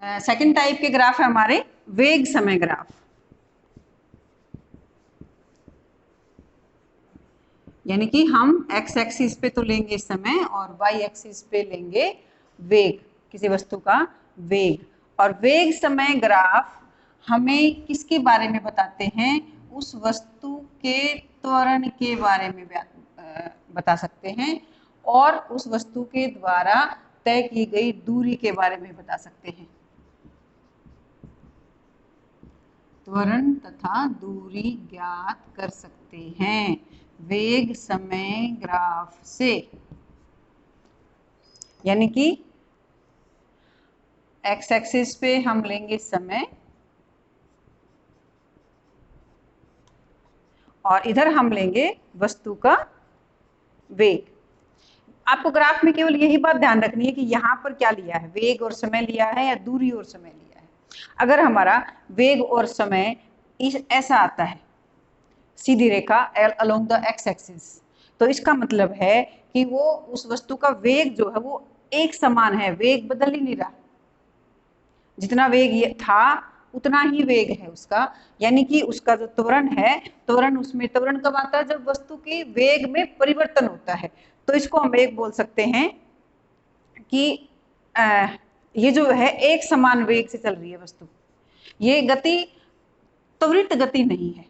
Second type के graph है हमारे वेग समय ग्राफ। यानी कि हम एक्स एक्सिस पे तो लेंगे समय और वाई एक्सिस पे लेंगे वेग, किसी वस्तु का वेग। और वेग समय ग्राफ हमें किसके बारे में बताते हैं? उस वस्तु के त्वरण के बारे में बता सकते हैं और उस वस्तु के द्वारा तय की गई दूरी के बारे में बता सकते हैं। त्वरण तथा दूरी ज्ञात कर सकते हैं वेग समय ग्राफ से। यानी कि एक्स एक्सिस पे हम लेंगे समय और इधर हम लेंगे वस्तु का वेग। आपको ग्राफ में केवल यही बात ध्यान रखनी है कि यहाँ पर क्या लिया है, वेग और समय लिया है या दूरी और समय लिया है। अगर हमारा वेग और समय ऐसा आता है, सीधी रेखा अलोंग द एक्स एक्सिस, तो इसका मतलब है कि वो उस वस्तु का वेग जो है वो एक समान है, वेग बदल ही नहीं रहा, जितना वेग ये था उतना ही वेग है उसका। यानी कि उसका जो त्वरण है, त्वरण उसमें त्वरण कब आता है? जब वस्तु के वेग में परिवर्तन होता है। तो इसको हम एक बोल सकते हैं कि ये जो है एक समान वेग से चल रही है वस्तु, ये गति त्वरित गति नहीं है,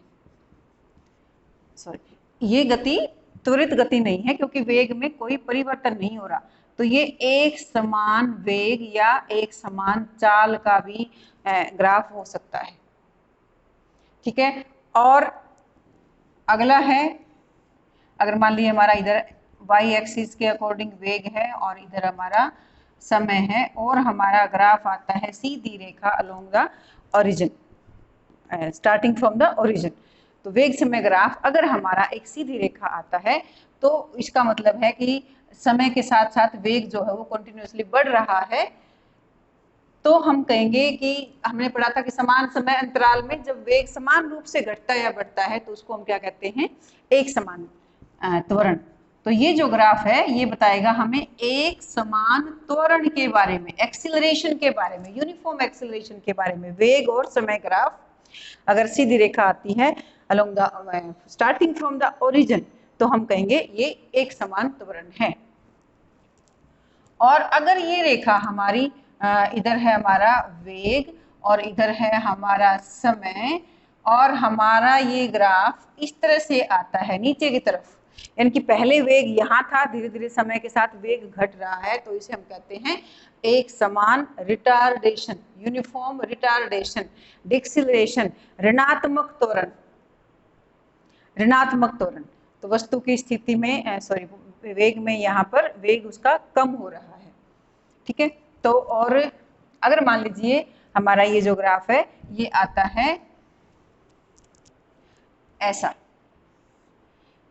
सॉरी, ये गति त्वरित गति नहीं है क्योंकि वेग में कोई परिवर्तन नहीं हो रहा। तो ये एक समान वेग या एक समान चाल का भी ग्राफ हो सकता है। ठीक है। और अगला है, अगर मान लीजिए हमारा इधर वाई एक्सिस के अकॉर्डिंग वेग है और इधर हमारा समय है और हमारा ग्राफ आता है सीधी रेखा along the origin, starting from the origin. तो वेग समय ग्राफ अगर हमारा एक सीधी रेखा आता है तो इसका मतलब है कि समय के साथ साथ वेग जो है वो कंटिन्यूअसली बढ़ रहा है। तो हम कहेंगे कि हमने पढ़ा था कि समान समय अंतराल में जब वेग समान रूप से घटता या बढ़ता है तो उसको हम क्या कहते हैं? एक समान त्वरण। तो ये जो ग्राफ है ये बताएगा हमें एक समान त्वरण के बारे में, एक्सीलरेशन के बारे में, यूनिफॉर्म एक्सीलरेशन के बारे में। वेग और समय ग्राफ अगर सीधी रेखा आती है along the starting from the origin तो हम कहेंगे ये एक समान त्वरण है। और अगर ये रेखा हमारी इधर है हमारा वेग और इधर है हमारा समय और हमारा ये ग्राफ इस तरह से आता है नीचे की तरफ, यानी कि पहले वेग यहाँ था, धीरे धीरे समय के साथ वेग घट रहा है, तो इसे हम कहते हैं एक समान रिटार्डेशन, यूनिफॉर्म रिटार्डेशन, डिक्सिलरेशन, ऋणात्मक त्वरण, ऋणात्मक त्वरण। तो वस्तु की स्थिति में सॉरी वेग में यहाँ पर वेग उसका कम हो रहा है। ठीक है। तो और अगर मान लीजिए हमारा ये जो ग्राफ है ये आता है ऐसा,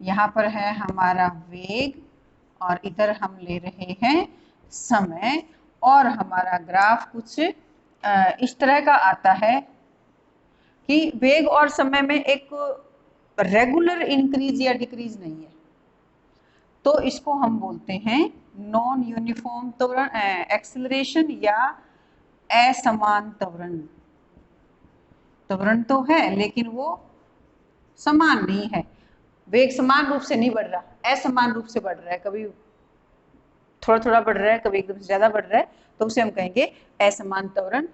यहाँ पर है हमारा वेग और इधर हम ले रहे हैं समय और हमारा ग्राफ कुछ इस तरह का आता है कि वेग और समय में एक रेगुलर इंक्रीज या डिक्रीज नहीं है। तो इसको हम बोलते हैं नॉन यूनिफॉर्म त्वरण एक्सीलरेशन या असमान त्वरण। त्वरण तो है लेकिन वो समान नहीं है, वेग समान रूप से नहीं बढ़ रहा, असमान रूप से बढ़ रहा है, कभी थोड़ा थोड़ा बढ़ रहा है, कभी एकदम से ज्यादा बढ़ रहा है, तो उसे हम कहेंगे असमान त्वरण।